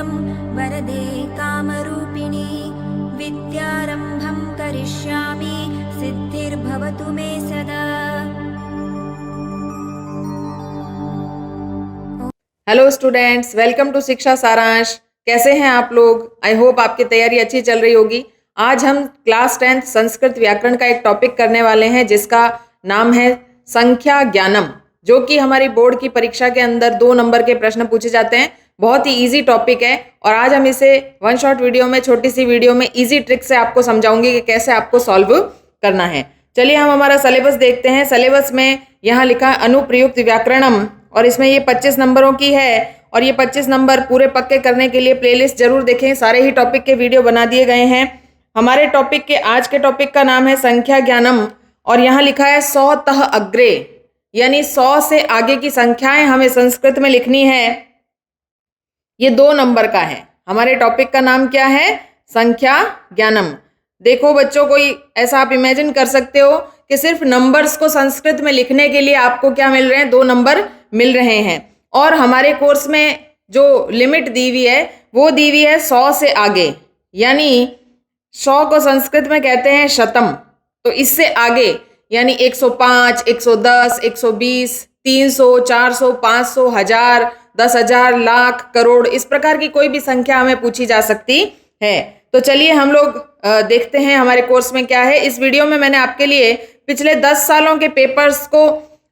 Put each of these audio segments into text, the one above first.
मङ्गलं वरदे कामरूपिणी विद्यारम्भं करिष्यामि सिद्धिर्भवतु मे सदा। हेलो स्टूडेंट्स, वेलकम टू शिक्षा सारांश। कैसे हैं आप लोग? आई होप आपकी तैयारी अच्छी चल रही होगी। आज हम क्लास 10th संस्कृत व्याकरण का एक टॉपिक करने वाले हैं जिसका नाम है संख्या ज्ञानम, जो कि हमारी बोर्ड की परीक्षा के अंदर 2 नंबर के प्रश्न पूछे जाते हैं। बहुत ही इजी टॉपिक है और आज हम इसे वन शॉट वीडियो में, छोटी सी वीडियो में इजी ट्रिक से आपको समझाऊंगी कि कैसे आपको सॉल्व करना है। चलिए हम हमारा सिलेबस देखते हैं। सिलेबस में यहाँ लिखा अनुप्रयुक्त व्याकरणम और इसमें ये 25 नंबरों की है और ये 25 नंबर पूरे पक्के करने के लिए प्लेलिस्ट जरूर देखें। सारे ही टॉपिक के वीडियो बना दिए गए हैं। हमारे टॉपिक के आज के टॉपिक का नाम है संख्या ज्ञानम और यहाँ लिखा है 100तः अग्रे, यानी 100 से आगे की संख्याएं हमें संस्कृत में लिखनी है। ये 2 नंबर का है। हमारे टॉपिक का नाम क्या है? संख्या ज्ञानम। देखो बच्चों, कोई ऐसा आप इमेजिन कर सकते हो कि सिर्फ नंबर्स को संस्कृत में लिखने के लिए आपको क्या मिल रहे हैं? 2 नंबर मिल रहे हैं। और हमारे कोर्स में जो लिमिट दी हुई है वो दी हुई है 100 से आगे, यानी 100 को संस्कृत में कहते हैं शतम। तो इससे आगे यानी 105, 110, 120, 300, 400, 500, 1000, 10,000, लाख, करोड़, इस प्रकार की कोई भी संख्या हमें पूछी जा सकती है। तो चलिए हम लोग देखते हैं हमारे कोर्स में क्या है। इस वीडियो में मैंने आपके लिए पिछले 10 सालों के पेपर्स को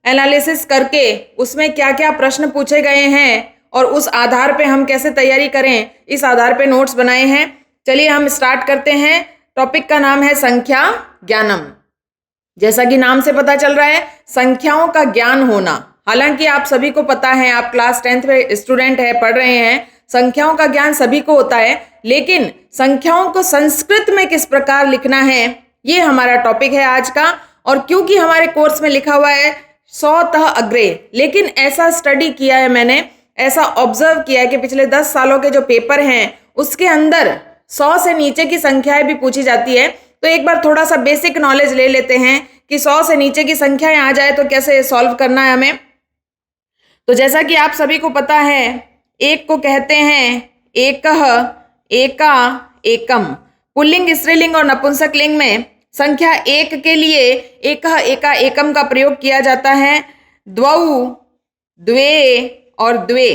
एनालिसिस करके उसमें क्या क्या प्रश्न पूछे गए हैं और उस आधार पे हम कैसे तैयारी करें, इस आधार पे नोट्स बनाए हैं। चलिए हम स्टार्ट करते हैं। टॉपिक का नाम है संख्या ज्ञानम। जैसा कि नाम से पता चल रहा है, संख्याओं का ज्ञान होना। हालांकि आप सभी को पता है, आप क्लास 10th में स्टूडेंट है, पढ़ रहे हैं, संख्याओं का ज्ञान सभी को होता है, लेकिन संख्याओं को संस्कृत में किस प्रकार लिखना है, ये हमारा टॉपिक है आज का। और क्योंकि हमारे कोर्स में लिखा हुआ है 100तः अग्रे, लेकिन ऐसा स्टडी किया है मैंने, ऐसा ऑब्जर्व किया है कि पिछले 10 सालों के जो पेपर हैं उसके अंदर 100 से नीचे की संख्याएं भी पूछी जाती है। तो एक बार थोड़ा सा बेसिक नॉलेज ले लेते हैं कि 100 से नीचे की संख्याएं आ जाए तो कैसे सॉल्व करना है हमें। तो जैसा कि आप सभी को पता है, एक को कहते हैं एकः, एका, एकम। पुल्लिंग, स्त्रीलिंग और नपुंसकलिंग में संख्या 1 के लिए एकः, एका, एकम का प्रयोग किया जाता है। द्वौ, द्वे और द्वे,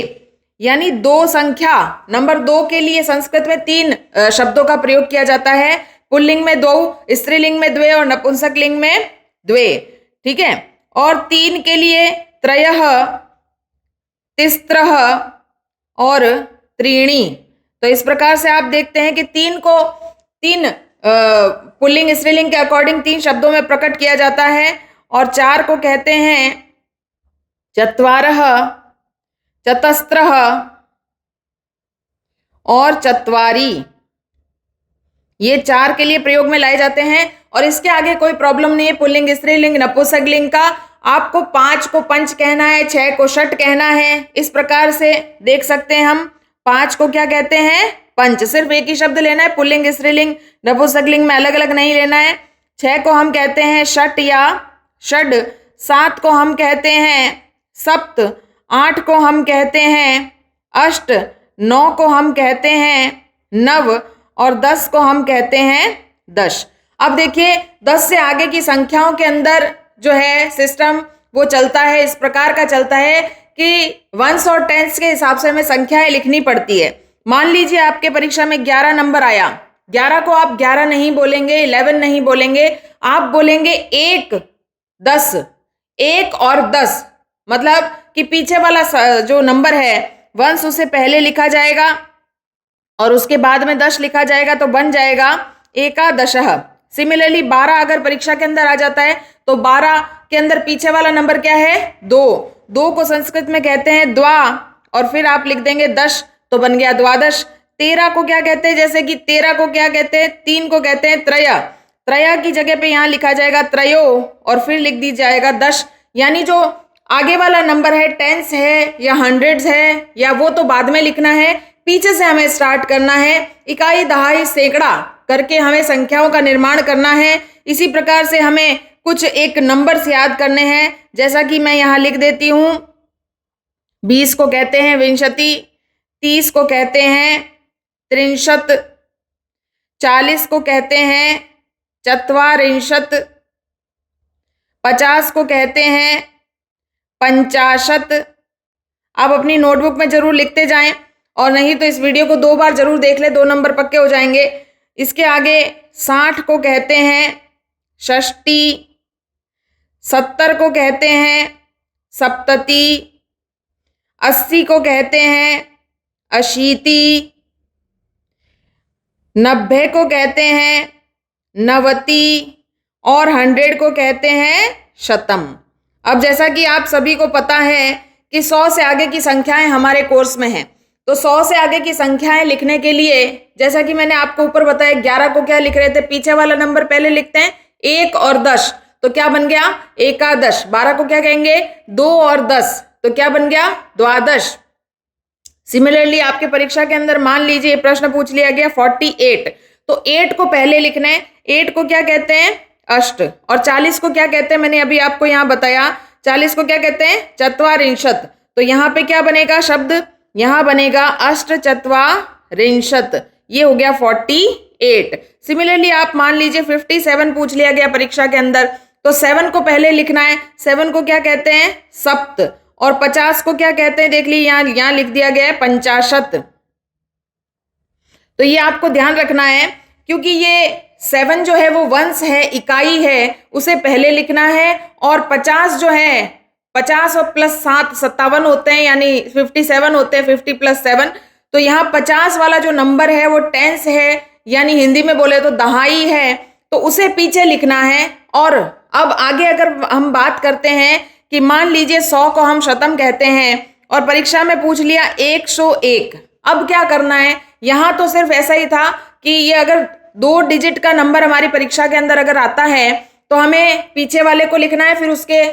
यानी 2 संख्या नंबर 2 के लिए संस्कृत में 3 शब्दों का प्रयोग किया जाता है। पुल्लिंग में 2, स्त्रीलिंग में द्वे और नपुंसकलिंग में द्वे। ठीक है। और 3 के लिए त्रयः, तिस्त्रः और त्रीणि। तो इस प्रकार से आप देखते हैं कि 3 को 3 पुल्लिंग स्त्रीलिंग के अकॉर्डिंग 3 शब्दों में प्रकट किया जाता है। और 4 को कहते हैं चत्वारः, चतस्त्रः और चत्वारी। ये 4 के लिए प्रयोग में लाए जाते हैं और इसके आगे कोई प्रॉब्लम नहीं है पुल्लिंग, स्त्रीलिंग, नपुंसकलिंग का। आपको 5 को पंच कहना है, 6 को षट कहना है। इस प्रकार से देख सकते हैं हम। 5 को क्या कहते हैं? पंच। सिर्फ एक ही शब्द लेना है, पुल्लिंग, स्त्रीलिंग, नपुंसकलिंग में अलग अलग नहीं लेना है। 6 को हम कहते हैं षट या षड। 7 को हम कहते हैं सप्त। 8 को हम कहते हैं अष्ट। 9 को हम कहते हैं नव और 10 को हम कहते हैं दश। अब देखिए 10 से आगे की संख्याओं के अंदर जो है सिस्टम वो चलता है, इस प्रकार का चलता है कि वंस और टेंस के हिसाब से हमें संख्याएं लिखनी पड़ती है। मान लीजिए आपके परीक्षा में 11 नंबर आया। 11 को आप 11 नहीं बोलेंगे, 11 नहीं बोलेंगे, आप बोलेंगे 1, 10। 1 और 10 मतलब कि पीछे वाला जो नंबर है वंस उसे पहले लिखा जाएगा और उसके बाद में 10 लिखा जाएगा तो बन जाएगा एकादशः। सिमिलरली 12 अगर परीक्षा के अंदर आ जाता है तो 12 के अंदर पीछे वाला नंबर क्या है? 2। 2 को संस्कृत में कहते हैं द्वा और फिर आप लिख देंगे 10 तो बन गया द्वादश। 13 को क्या कहते हैं? जैसे कि 13 को क्या कहते हैं? 3 को कहते हैं त्रय। त्रय की जगह पे यहाँ लिखा जाएगा त्रयो और फिर लिख दी जाएगा 10। यानी जो आगे वाला नंबर है, टेंस है या हंड्रेड्स है, या वो तो बाद में लिखना है, पीछे से हमें स्टार्ट करना है। इकाई, दहाई, सैकड़ा करके हमें संख्याओं का निर्माण करना है। इसी प्रकार से हमें कुछ एक नंबर्स याद करने हैं, जैसा कि मैं यहाँ लिख देती हूँ। 20 को कहते हैं विंशति, 30 को कहते हैं त्रिंशत, 40 को कहते हैं चत्वारिंशत, 50 को कहते हैं पंचाशत। आप अपनी नोटबुक में जरूर लिखते जाएं, और नहीं तो इस वीडियो को 2 बार जरूर देख ले, 2 नंबर पक्के हो जाएंगे। इसके आगे 60 को कहते हैं षष्टी, 70 को कहते हैं सप्तति, 80 को कहते हैं अशीति, 90 को कहते हैं नवति, और 100 को कहते हैं शतम। अब जैसा कि आप सभी को पता है कि 100 से आगे की संख्याएं हमारे कोर्स में हैं, तो 100 से आगे की संख्याएं लिखने के लिए जैसा कि मैंने आपको ऊपर बताया, 11 को क्या लिख रहे थे, पीछे वाला नंबर पहले लिखते हैं 1 और 10, तो क्या बन गया एकादश। 12 को क्या कहेंगे 2 और 10, तो क्या बन गया द्वादश। सिमिलरली आपके परीक्षा के अंदर मान लीजिए प्रश्न पूछ लिया गया 48, तो 8 को पहले लिखना है। 8 को क्या कहते हैं अष्ट, और 40 को क्या कहते हैं, मैंने अभी आपको यहाँ बताया, 40 को क्या कहते हैं चत्वारिंशत। तो यहाँ पे क्या बनेगा शब्द, यहाँ बनेगा अष्ट चत्वारिंशत, ये हो गया 48। सिमिलरली आप मान लीजिए 57 पूछ लिया गया परीक्षा के अंदर, तो 7 को पहले लिखना है। 7 को क्या कहते हैं सप्त, और 50 को क्या कहते हैं, देख लीजिए यहाँ लिख दिया गया है पंचाशत। तो ये आपको ध्यान रखना है, क्योंकि ये 7 जो है वो वंश है, इकाई है, उसे पहले लिखना है। और 50 जो है 50 और प्लस 7 57 होते हैं, यानी 57 होते हैं, 50 प्लस 7। तो यहाँ 50 वाला जो नंबर है वो टेंस है, यानी हिंदी में बोले तो दहाई है, तो उसे पीछे लिखना है। और अब आगे अगर हम बात करते हैं कि मान लीजिए 100 को हम शतम कहते हैं, और परीक्षा में पूछ लिया 101, अब क्या करना है। यहाँ तो सिर्फ ऐसा ही था कि ये अगर 2 डिजिट का नंबर हमारी परीक्षा के अंदर अगर आता है, तो हमें पीछे वाले को लिखना है, फिर उसके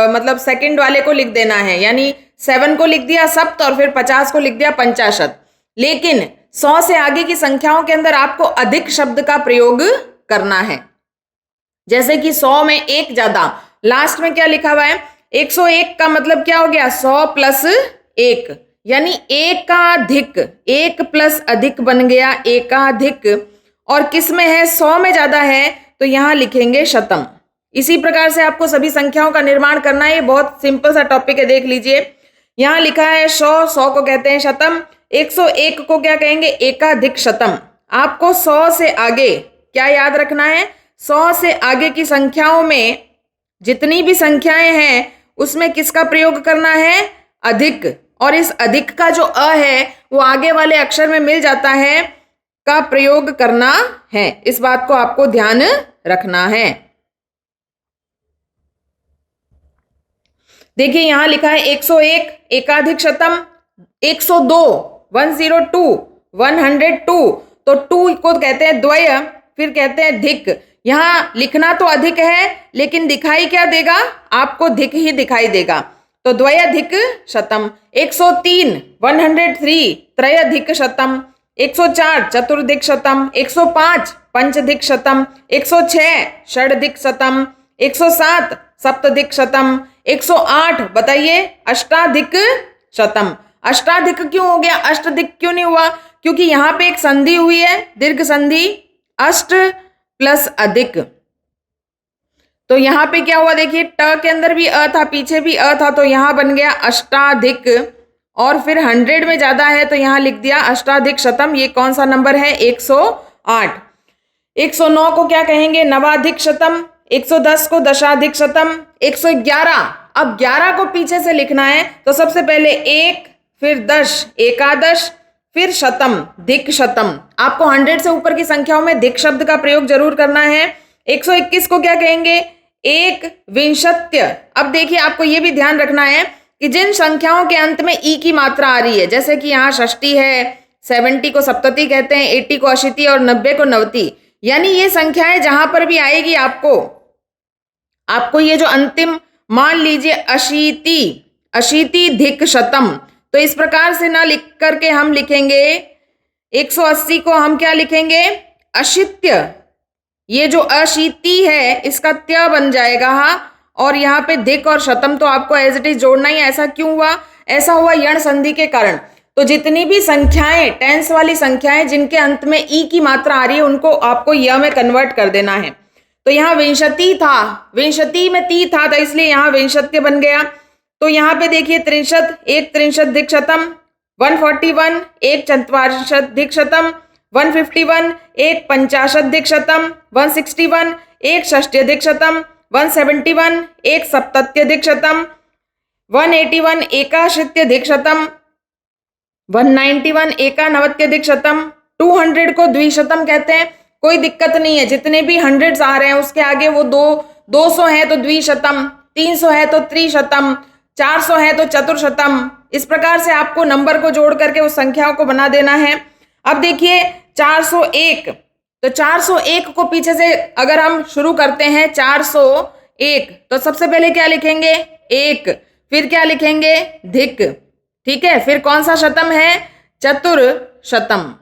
मतलब सेकंड वाले को लिख देना है, यानी 7 को लिख दिया सप्त, और फिर 50 को लिख दिया पंचाशत। लेकिन 100 से आगे की संख्याओं के अंदर आपको अधिक शब्द का प्रयोग करना है, जैसे कि 100 में 1 ज्यादा, लास्ट में क्या लिखा हुआ है 101 का मतलब क्या हो गया 100 प्लस 1, यानी एकाधिक, 1 प्लस अधिक बन गया एकाधिक। और किस में है 100 में ज्यादा है, तो यहाँ लिखेंगे शतम। इसी प्रकार से आपको सभी संख्याओं का निर्माण करना है, ये बहुत सिंपल सा टॉपिक है, देख लीजिए। यहाँ लिखा है 100 को कहते हैं शतम, 101 को क्या कहेंगे एकाधिक शतम। आपको 100 से आगे क्या याद रखना है, 100 से आगे की संख्याओं में जितनी भी संख्याएं हैं उसमें किसका प्रयोग करना है अधिक, और इस अधिक का जो अ है वो आगे वाले अक्षर में मिल जाता है, का प्रयोग करना है। इस बात को आपको ध्यान रखना है। देखिए यहां लिखा है 101 एकाधिक शतम, 102 102 102, तो 2 को कहते हैं द्वय, फिर कहते हैं धिक। यहां लिखना तो अधिक है, लेकिन दिखाई क्या देगा आपको धिक ही दिखाई देगा, तो द्वयाधिक शतम। 103 103 त्रयाधिक शतम, 104 चतुर्धिक शतम, 105 पंचधिक शतम, 106 षडधिक शतम, 107 सप्तधिक शतम, 108 बताइए अष्टाधिक शतम। अष्टाधिक क्यों हो गया, अष्टधिक क्यों नहीं हुआ, क्योंकि यहाँ पे एक संधि हुई है, दीर्घ संधि, अष्ट प्लस अधिक। तो यहाँ पे क्या हुआ देखिए, ट के अंदर भी अ था, पीछे भी अ था, तो यहाँ बन गया अष्टाधिक। और फिर 100 में ज्यादा है तो यहाँ लिख दिया अष्टाधिक शतम। ये कौन सा नंबर है 108। 109 को क्या कहेंगे नवाधिक शतम, 110 को दशाधिक शतम, 111। अब 11 को पीछे से लिखना है, तो सबसे पहले 1 फिर 10 एकादश फिर शतम धिक शतम। आपको 100 से ऊपर की संख्याओं में धिक शब्द का प्रयोग जरूर करना है। 121 को क्या कहेंगे एक विंशत्य। अब देखिए आपको यह भी ध्यान रखना है कि जिन संख्याओं के अंत में ई की मात्रा आ रही है, जैसे कि यहाँ षष्ठी है, 70 को सप्तति कहते हैं, 80 को अशीति और 90 को नवति, यानी ये संख्याएं जहां पर भी आएगी आपको ये जो अंतिम मान लीजिए अशीति धिक शतम, तो इस प्रकार से ना लिख करके हम लिखेंगे 180 को हम क्या लिखेंगे अशित्य। ये जो अशीति है इसका त्य बन जाएगा और यहाँ पे धिक और शतम तो आपको एज इट इज जोड़ना ही। ऐसा क्यों हुआ, ऐसा हुआ यण संधि के कारण। तो जितनी भी संख्याएं टेंस वाली संख्याएं जिनके अंत में ई की मात्रा आ रही है उनको आपको य में कन्वर्ट कर देना है। तो यहाँ विंशति था, विंशति में ती था तो इसलिए यहाँ विंशत्य बन गया। तो यहाँ पे देखिए त्रिंशत, एक त्रिंशदिकशतम, 141 एक चत्वारिंशदिकशतम, 151 एक पंचाशदिकशतम, 161 एक षष्ट्यदिकशतम, 171 एक सप्तत्यदिकशतम, 181 एकाशीत्यधिकशतम, 191 एकानवत्यधिकशतम, 200 को द्विशतम कहते हैं। कोई दिक्कत नहीं है, जितने भी हंड्रेड्स आ रहे हैं उसके आगे वो 200 है तो द्विशतम, 300 है तो त्रिशतम, 400 है तो चतुर्शतम। इस प्रकार से आपको नंबर को जोड़ करके उस संख्याओं को बना देना है। अब देखिए 401, तो 401 को पीछे से अगर हम शुरू करते हैं 401, तो सबसे पहले क्या लिखेंगे? एक, फिर क्या लिखेंगे? धिक, ठीक है। फिर कौन सा शतम है? चतुर्शतम,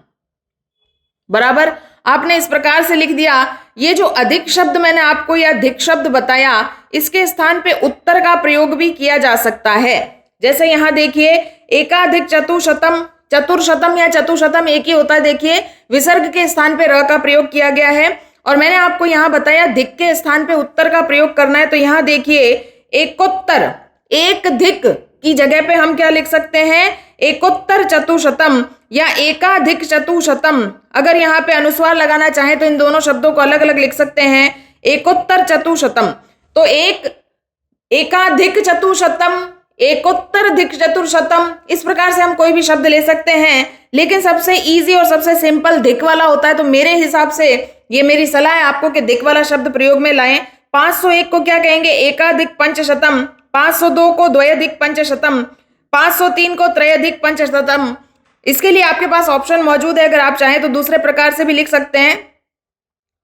बराबर। आपने इस प्रकार से लिख दिया। ये जो अधिक शब्द मैंने आपको या धिक शब्द बताया, इसके स्थान पे उत्तर का प्रयोग भी किया जा सकता है। जैसे यहां देखिए एकाधिक चतुशतम, चतुर्शतम या चतुशतम एक ही होता है। देखिए विसर्ग के स्थान पे र का प्रयोग किया गया है और मैंने आपको यहाँ बताया धिक के स्थान पे उत्तर का प्रयोग करना है। तो यहाँ देखिए एकोत्तर, एक धिक की जगह पे हम क्या लिख सकते हैं? एकोत्तर चतुशतम या एकाधिक चतुशतम। अगर यहाँ पे अनुस्वार लगाना चाहे तो इन दोनों शब्दों को अलग अलग लिख सकते हैं। एकोत्तर चतुशतम, तो एक एकाधिक चतुशतम, एकोत्तर धिक चतुर्शतम, इस प्रकार से हम कोई भी शब्द ले सकते हैं। लेकिन सबसे इजी और सबसे सिंपल धिक वाला होता है। तो मेरे हिसाब से ये मेरी सलाह है आपको कि धिक वाला शब्द प्रयोग में लाएं। 501 को क्या कहेंगे? एकाधिक पंचशतम, 502 को द्वयाधिक पंचशतम, 503 को त्रयाधिक पंचशतम। इसके लिए आपके पास ऑप्शन मौजूद है, अगर आप चाहें तो दूसरे प्रकार से भी लिख सकते हैं।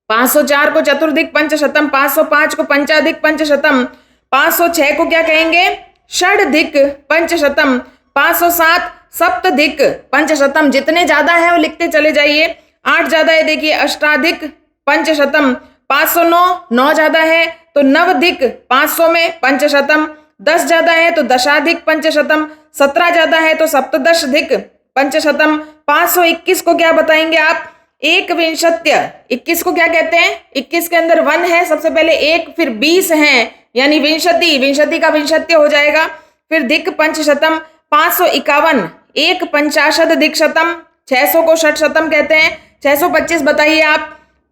504 को चतुर्धिक पंचशतम, 505 को पंचाधिक पंचशतम, 506 को क्या कहेंगे? षडधिक पंचशतम, 507 सप्तधिक पंचशतम। जितने ज्यादा है वो लिखते चले जाइए। 8 ज्यादा है, देखिए अष्टाधिक पंचशतम, 509 9 ज्यादा है तो नवधिक 500 में पंचशतम, 10 ज्यादा है तो दशाधिक पंचशतम, 17 ज्यादा है तो सप्तदशधिक पंचशतम, 521 को क्या बताएंगे आप? एक विंशत्य। 21 को क्या कहते हैं? 21 के अंदर 1 है, सबसे पहले एक, फिर 20 है यानी विंशति, विंशति का विंशत्य हो जाएगा। फिर धिक पंचशतम, 551 एक पंचाशदिकशतम, 600 को षटशतम कहते हैं। 625 बताइए आप?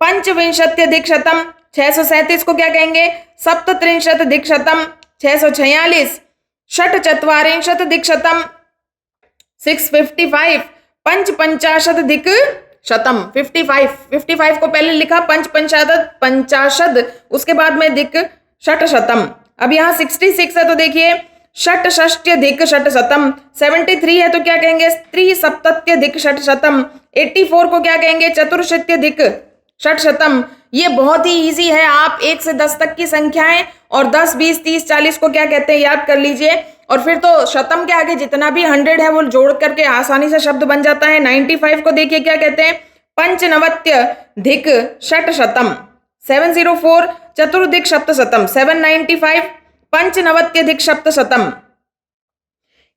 पंचविंशत्यधिकशतम। 637 को क्या कहेंगे? सप्तत्रिंशदिकशतम। 646 षट्चत्वारिंशदिकशतम। 655 पंचपंचाशदिकशतम। 55 को पहले लिखा पंचाशद, उसके बाद में दिक षटशतम। अब यहाँ 66 है तो देखिए षटषष्ट्यधिक षटशतम। 73 है तो क्या कहेंगे? त्रिसप्तत्यधिक षटशतम। 84 को क्या कहेंगे? चतुर्शत्यधिक षटशतम। ये बहुत ही इजी है। आप 1 से 10 तक की संख्याएं और 10, 20, 30, 40 को क्या कहते हैं याद कर लीजिए। और फिर तो शतम के आगे जितना भी 100 है वो जोड़ करके आसानी से शब्द बन जाता है। 95 को देखिए क्या कहते हैं? पंचनवत्यधिक षटशतम। 704 चतुर्धिक सप्तशतम। 795 पंचनवत्यधिक सप्तशतम।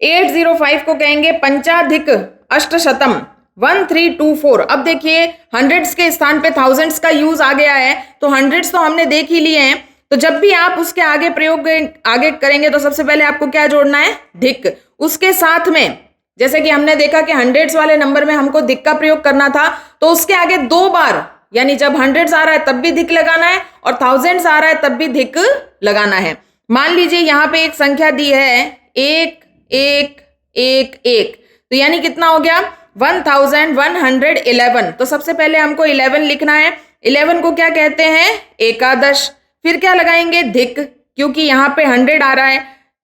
805 को कहेंगे पंचाधिक अष्टशतम। 1324। अब देखिए हंड्रेड्स के स्थान पे थाउजेंड्स का यूज आ गया है, तो हंड्रेड्स तो हमने देख ही लिए हैं। तो जब भी आप उसके आगे प्रयोग आगे करेंगे तो सबसे पहले आपको क्या जोड़ना है? धिक। उसके साथ में जैसे कि हमने देखा कि हंड्रेड्स वाले नंबर में हमको धिक का प्रयोग करना था, तो उसके आगे 2 बार, यानी जब हंड्रेड्स आ रहा है तब भी धिक लगाना है और थाउजेंड्स आ रहा है तब भी धिक लगाना है। मान लीजिए यहाँ पे एक संख्या दी है 1 1 1 1, तो यानी कितना हो गया? 1111। तो सबसे पहले हमको 11 लिखना है। 11 को क्या कहते हैं? एकादश। फिर क्या लगाएंगे? धिक, क्योंकि यहाँ पे 100 आ रहा है।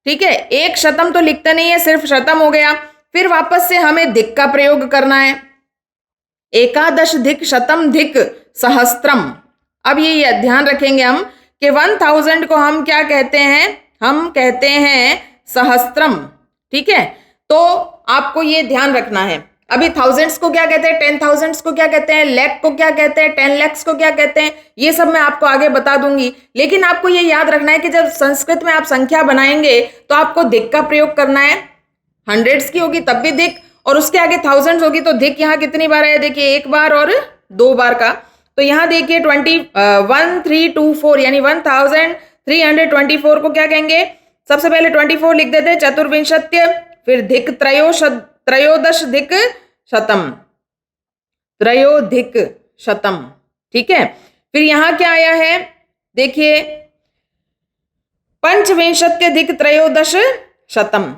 ठीक है, एक शतम तो लिखते नहीं है, सिर्फ शतम हो गया। फिर वापस से हमें धिक का प्रयोग करना है। एकादश धिक शतम धिक सहस्त्रम। अब ये ध्यान रखेंगे हम कि 1000 को हम क्या कहते हैं? हम कहते हैं सहस्त्रम। ठीक है, तो आपको ये ध्यान रखना है। अभी थाउजेंड्स को क्या कहते हैं? 10,000 को क्या कहते हैं? लैख को क्या कहते हैं? 10 lakhs को क्या कहते हैं? ये सब मैं आपको आगे बता दूंगी। लेकिन आपको ये याद रखना है कि जब संस्कृत में आप संख्या बनाएंगे तो आपको धिक का प्रयोग करना है। हंड्रेड्स की होगी तब भी धिक और उसके आगे थाउजेंड्स होगी तो धिक यहाँ कितनी बार है, देखिए एक बार और 2 बार का। तो यहाँ देखिए 1324 यानी 1324 को क्या कहेंगे, सबसे पहले 24 लिख देते हैं, चतुर्विंशत्य, फिर धिक त्रयोदश धिक शतम, त्रयोधिक शतम, ठीक है। फिर यहाँ क्या आया है, देखिए पंचविंशत्यधिक त्रयोदश शतम।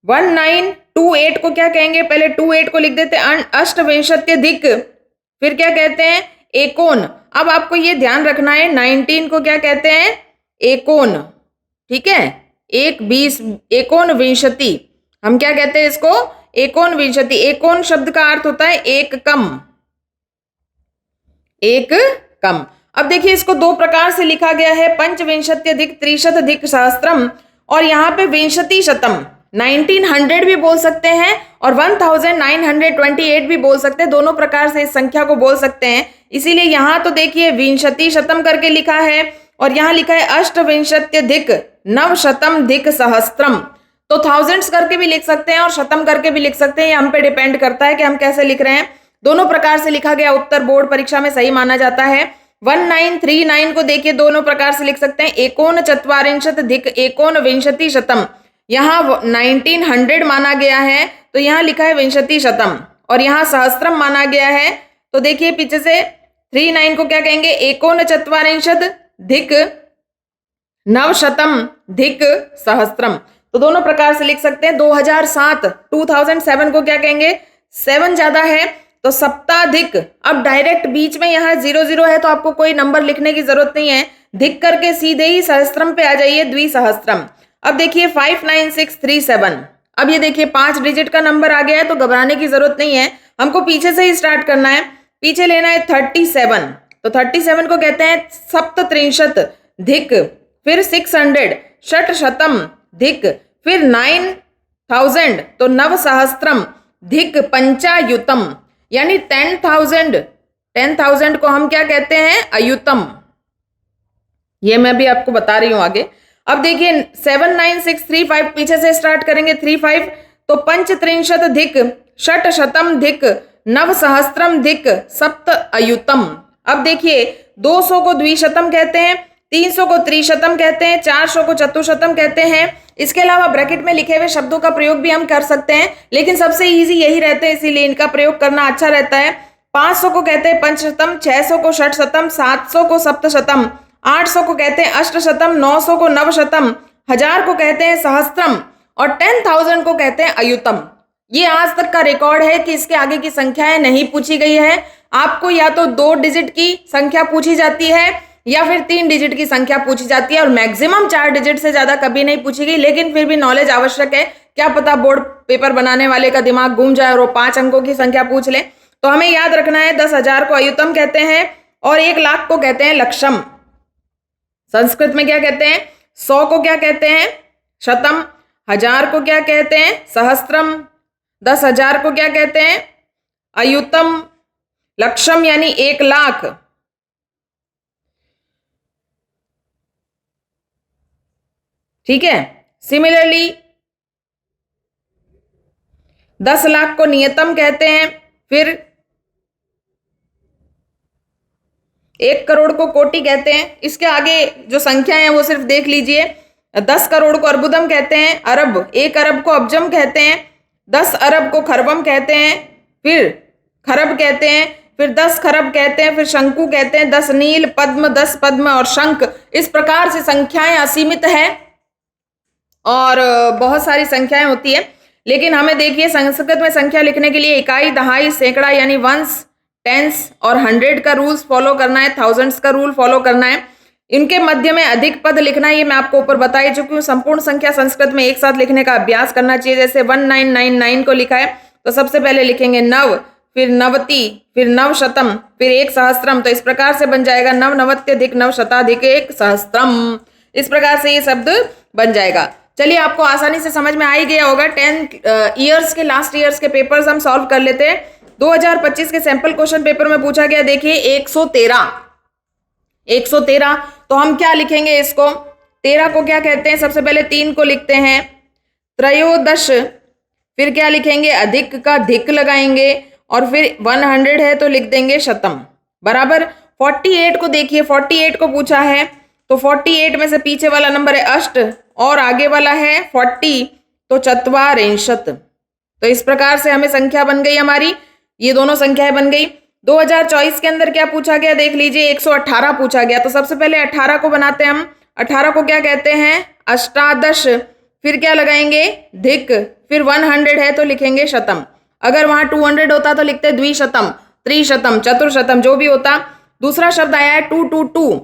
1928 को क्या कहेंगे, पहले 28 को लिख देते हैं अष्टविंशत्यधिक, फिर क्या कहते हैं, एकोन। अब आपको ये ध्यान रखना है 19 को क्या कहते हैं, एकोन, ठीक है, एकोन विंशति, हम क्या कहते हैं इसको, एकोन विंशति। एकोन शब्द का अर्थ होता है एक कम, एक कम। अब देखिए इसको 2 प्रकार से लिखा गया है, पंचविंशत्यधिक त्रिशतधिक सहस्त्रम, और यहाँ पे विंशति शतम, 1900 भी बोल सकते हैं और 1928 भी बोल सकते हैं, दोनों प्रकार से इस संख्या को बोल सकते हैं। इसीलिए यहाँ तो देखिए विंशति शतम करके लिखा है और यहाँ लिखा है अष्टविंशत्यधिक नवशतम धिक सहस्त्रम। तो थाउजेंड्स करके भी लिख सकते हैं और शतम करके भी लिख सकते हैं, ये हम पे डिपेंड करता है कि हम कैसे लिख रहे हैं। दोनों प्रकार से लिखा गया उत्तर बोर्ड परीक्षा में सही माना जाता है। 1939 को देखिए दोनों प्रकार से लिख सकते हैं, एकोन चत्वारिंशत धिक एकोन विंशति शतम, यहाँ 1900 माना गया है तो यहाँ लिखा है विंशति शतम, और यहाँ सहस्त्रम माना गया है तो देखिए पीछे से 39 को क्या कहेंगे, एकोन चत्वारिंशत धिक नवशतम धिक सहस्त्रम। तो दोनों प्रकार से लिख सकते हैं। 2007 को क्या कहेंगे, 7 ज्यादा है तो सप्ताधिक। अब डायरेक्ट बीच में यहाँ 00 है तो आपको कोई नंबर लिखने की जरूरत नहीं है, धिक करके सीधे ही सहस्त्रम पे आ जाइए, द्विसहस्त्रम। अब देखिए 59637, अब ये देखिए 5 डिजिट का नंबर आ गया है तो घबराने की जरूरत नहीं है, हमको पीछे से ही स्टार्ट करना है। पीछे लेना है 37, तो 37 को कहते हैं सप्तत्रिंशत धिक, फिर 600 षट शतम धिक, फिर 9000 तो नवसहस्त्रम धिक पंचायुतम, यानी 10,000 को हम क्या कहते हैं, अयुतम। ये मैं भी आपको बता रही हूं आगे। अब देखिए 79635 पीछे से स्टार्ट करेंगे, 35 तो पंचत्रिंशत धिक षट शतम धिक नवसहस्त्रम धिक सप्त अयुतम। अब देखिए 200 को द्विशतम कहते हैं, 300 को त्रिशतम कहते हैं, 400 को चतुशतम कहते हैं। इसके अलावा ब्रैकेट में लिखे हुए शब्दों का प्रयोग भी हम कर सकते हैं, लेकिन सबसे इजी यही रहते हैं, इसीलिए इनका प्रयोग करना अच्छा रहता है। 500 को कहते हैं पंचशतम, 600 को षटशतम, 700 को सप्तशतम, 800 को कहते हैं अष्टशतम, 900 को नवशतम, 1000 को कहते हैं सहस्त्रम और 10,000 को कहते हैं अयुतम। ये आज तक का रिकॉर्ड है कि इसके आगे की संख्याएं नहीं पूछी गई है। आपको या तो 2 डिजिट की संख्या पूछी जाती है या फिर 3 डिजिट की संख्या पूछी जाती है, और मैक्सिमम 4 डिजिट से ज्यादा कभी नहीं पूछी गई। लेकिन फिर भी नॉलेज आवश्यक है, क्या पता बोर्ड पेपर बनाने वाले का दिमाग घूम जाए और वो 5 अंकों की संख्या पूछ ले। तो हमें याद रखना है 10,000 को अयुतम कहते हैं और 1 लाख को कहते हैं लक्षम। संस्कृत में क्या कहते हैं, 100 को क्या कहते हैं शतम, 1000 को क्या कहते हैं सहस्त्रम, 10,000 को क्या कहते हैं अयुतम, लक्षम यानी 1 लाख। ठीक है। सिमिलरली 10 लाख को नियतम कहते हैं, फिर 1 करोड़ को कोटि कहते हैं। इसके आगे जो संख्याएं हैं वो सिर्फ देख लीजिए। 10 करोड़ को अर्बुदम कहते हैं, अरब, 1 अरब को अब्जम कहते हैं, 10 अरब को खरबम कहते हैं, फिर खरब कहते हैं, फिर 10 खरब कहते हैं, फिर शंकु कहते हैं, 10 नील, पद्म, 10 पद्म और शंख। इस प्रकार से संख्याएं असीमित है और बहुत सारी संख्याएं होती है। लेकिन हमें देखिए संस्कृत में संख्या लिखने के लिए इकाई, दहाई, सैकड़ा यानी वंस, टेंस और 100 का रूल्स फॉलो करना है, थाउजेंड्स का रूल फॉलो करना है। इनके मध्य में अधिक पद लिखना है, ये मैं आपको ऊपर बताई चुकी हूँ। संपूर्ण संख्या संस्कृत में एक साथ लिखने का अभ्यास करना चाहिए। जैसे 1999 को लिखा है तो सबसे पहले लिखेंगे नव, फिर नवति, फिर नवशतम, फिर 1 सहस्त्रम। तो इस प्रकार से बन जाएगा नवनवत्यधिक नवशताधिक 1 सहस्त्रम। इस प्रकार से ये शब्द बन जाएगा। चलिए आपको आसानी से समझ में आ ही गया होगा। 10 ईयर्स के लास्ट ईयर्स के पेपर्स हम सॉल्व कर लेते हैं। 2025 के सैंपल क्वेश्चन पेपर में पूछा गया, देखिए 113 तो हम क्या लिखेंगे इसको, 13 को क्या कहते हैं, सबसे पहले 3 को लिखते हैं त्रयोदश, फिर क्या लिखेंगे, अधिक का धिक लगाएंगे, और फिर 100 है तो लिख देंगे शतम, बराबर। 48 को देखिए, 48 को पूछा है, तो 48 में से पीछे वाला नंबर है अष्ट और आगे वाला है 40, तो चत्वारिंशत। तो इस प्रकार से हमें संख्या बन गई हमारी, ये दोनों संख्याएं बन गई। 2024 के अंदर क्या पूछा गया देख लीजिए, 118 पूछा गया। तो सबसे पहले 18 को बनाते हैं हम। 18 को क्या कहते हैं, अष्टादश, फिर क्या लगाएंगे, धिक, फिर 100 है तो लिखेंगे शतम। अगर वहां 200 होता तो लिखते द्विशतम, त्रिशतम, चतुर्शतम, जो भी होता। दूसरा शब्द आया है 222,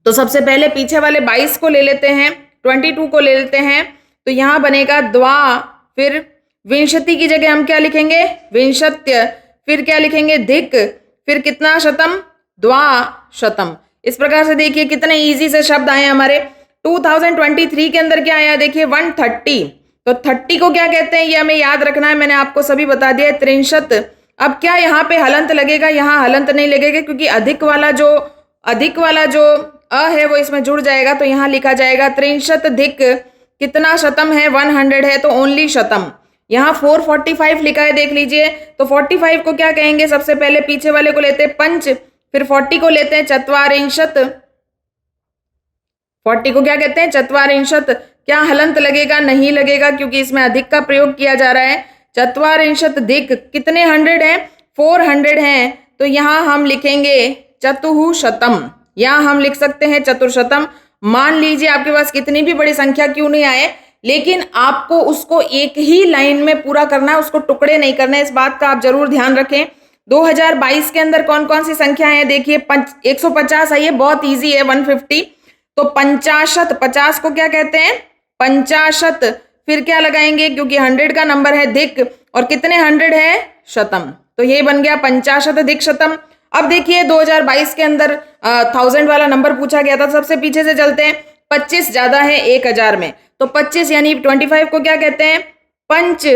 तो सबसे पहले पीछे वाले 22 को ले लेते हैं, 22 को ले लेते हैं, तो यहां बनेगा द्वा, फिर विंशति की जगह हम क्या लिखेंगे, विंशत्य, फिर क्या लिखेंगे, धिक, फिर कितना शतम, द्वा शतम। इस प्रकार से देखिए कितने इजी से शब्द आए हमारे। 2023 के अंदर क्या आया देखिए, 130, तो 30 को क्या कहते हैं ये हमें याद रखना है, मैंने आपको सभी बता दिया है, त्रिंशत। अब क्या यहाँ पे हलंत लगेगा, यहाँ हलंत नहीं लगेगा, क्योंकि अधिक वाला जो अ है वो इसमें जुड़ जाएगा, तो यहाँ लिखा जाएगा त्रिंशत धिक, कितना शतम है, 100 है तो ओनली शतम। यहाँ 445 लिखा है देख लीजिए, तो 45 को क्या कहेंगे, सबसे पहले पीछे वाले को लेते हैं पंच, फिर 40 को लेते हैं चत्वारिंशत, 40 को क्या कहते हैं, चत्वारिंशत। क्या हलंत लगेगा, नहीं लगेगा, क्योंकि इसमें अधिक का प्रयोग किया जा रहा है। चत्वारिंशत धिक, कितने 100 हैं, 400 हैं, तो यहाँ हम लिखेंगे चतुःशतम, यहाँ हम लिख सकते हैं चतुर्शतम। मान लीजिए आपके पास कितनी भी बड़ी संख्या क्यों नहीं आए, लेकिन आपको उसको एक ही लाइन में पूरा करना है, उसको टुकड़े नहीं करना है, इस बात का आप जरूर ध्यान रखें। 2022 के अंदर कौन कौन सी संख्या है देखिए, 150 है, ये बहुत इजी है, 150, तो पंचाशत, 50 को क्या कहते हैं, पंचाशत, फिर क्या लगाएंगे, क्योंकि 100 का नंबर है धिक, और कितने 100 है, शतम, तो ये बन गया पंचाशत धिक शतम। अब देखिए 2022 के अंदर 1000 वाला नंबर पूछा गया था, सबसे पीछे से चलते हैं, 25 ज्यादा है 1000 में, तो 25 यानी 25 को क्या कहते हैं, पंच,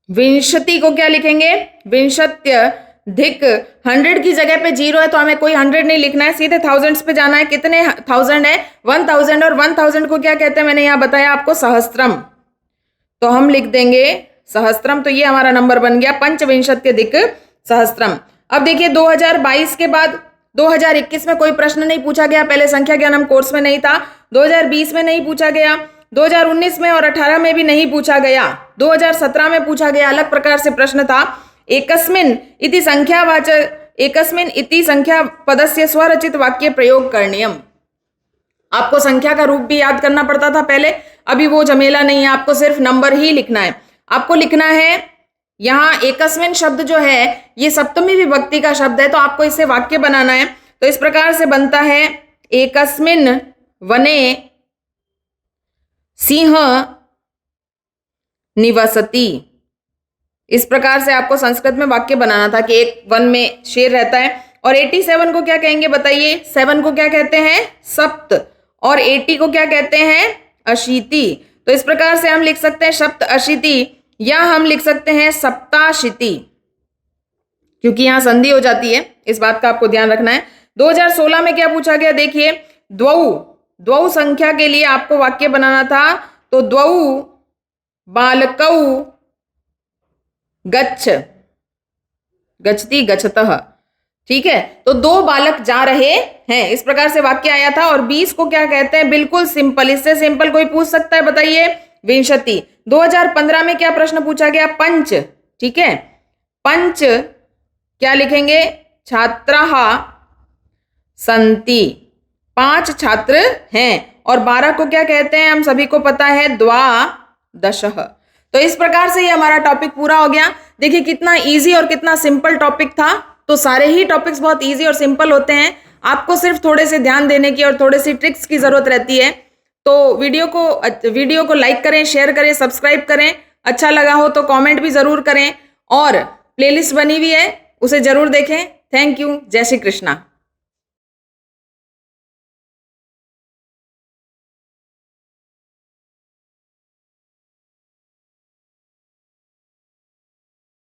विंशति को क्या लिखेंगे, विंशत्य धिक, 100 की जगह पे 0 है तो हमें कोई 100 नहीं लिखना है, सीधे थाउजेंड्स पे जाना है। कितने 1000 है, 1000, और 1000 को क्या कहते हैं, मैंने यहाँ बताया आपको, सहस्त्रम, तो हम लिख देंगे सहस्त्रम, तो ये हमारा नंबर बन गया पंचविंशत्य धिक सहस्त्रम। अब देखिए 2022 के बाद 2021 में कोई प्रश्न नहीं पूछा गया, पहले संख्या ज्ञान हम कोर्स में नहीं था, 2020 में नहीं पूछा गया, 2019 में और 18 में भी नहीं पूछा गया, 2017 में पूछा गया, अलग प्रकार से प्रश्न था। एकस्मिन् इति संख्या पदस्य स्वरचित वाक्य प्रयोग करणीयम। आपको संख्या का रूप भी याद करना पड़ता था पहले, अभी वो झमेला नहीं है, आपको सिर्फ नंबर ही लिखना है। आपको लिखना है यहाँ एकस्मिन् शब्द जो है ये सप्तमी विभक्ति का शब्द है, तो आपको इससे वाक्य बनाना है। तो इस प्रकार से बनता है, एकस्मिन् वने सिंह निवसति। इस प्रकार से आपको संस्कृत में वाक्य बनाना था कि एक वन में शेर रहता है। और 87 को क्या कहेंगे बताइए, 7 को क्या कहते हैं, सप्त, और 80 को क्या कहते हैं, अशीति। तो इस प्रकार से हम लिख सकते हैं सप्त अशीति, या हम लिख सकते हैं सप्ताशीति, क्योंकि यहां संधि हो जाती है, इस बात का आपको ध्यान रखना है। 2016 में क्या पूछा गया देखिए, द्वौ संख्या के लिए आपको वाक्य बनाना था, तो द्वौ बालकौ गच्छति गच्छतः, ठीक है, तो 2 बालक जा रहे हैं, इस प्रकार से वाक्य आया था। और 20 को क्या कहते हैं, बिल्कुल सिंपल, इससे सिंपल कोई पूछ सकता है बताइए, विंशति। 2015 में क्या प्रश्न पूछा गया, पंच, ठीक है, पंच क्या लिखेंगे, छात्राः सन्ति, 5 छात्र हैं। और 12 को क्या कहते हैं, हम सभी को पता है, द्वादशः। तो इस प्रकार से ये हमारा टॉपिक पूरा हो गया। देखिए कितना इजी और कितना सिंपल टॉपिक था। तो सारे ही टॉपिक्स बहुत इजी और सिंपल होते हैं, आपको सिर्फ थोड़े से ध्यान देने की और थोड़े सी ट्रिक्स की जरूरत रहती है। तो वीडियो को लाइक करें, शेयर करें, सब्सक्राइब करें, अच्छा लगा हो तो कमेंट भी जरूर करें, और प्लेलिस्ट बनी हुई है उसे जरूर देखें। थैंक यू, जय श्री कृष्णा।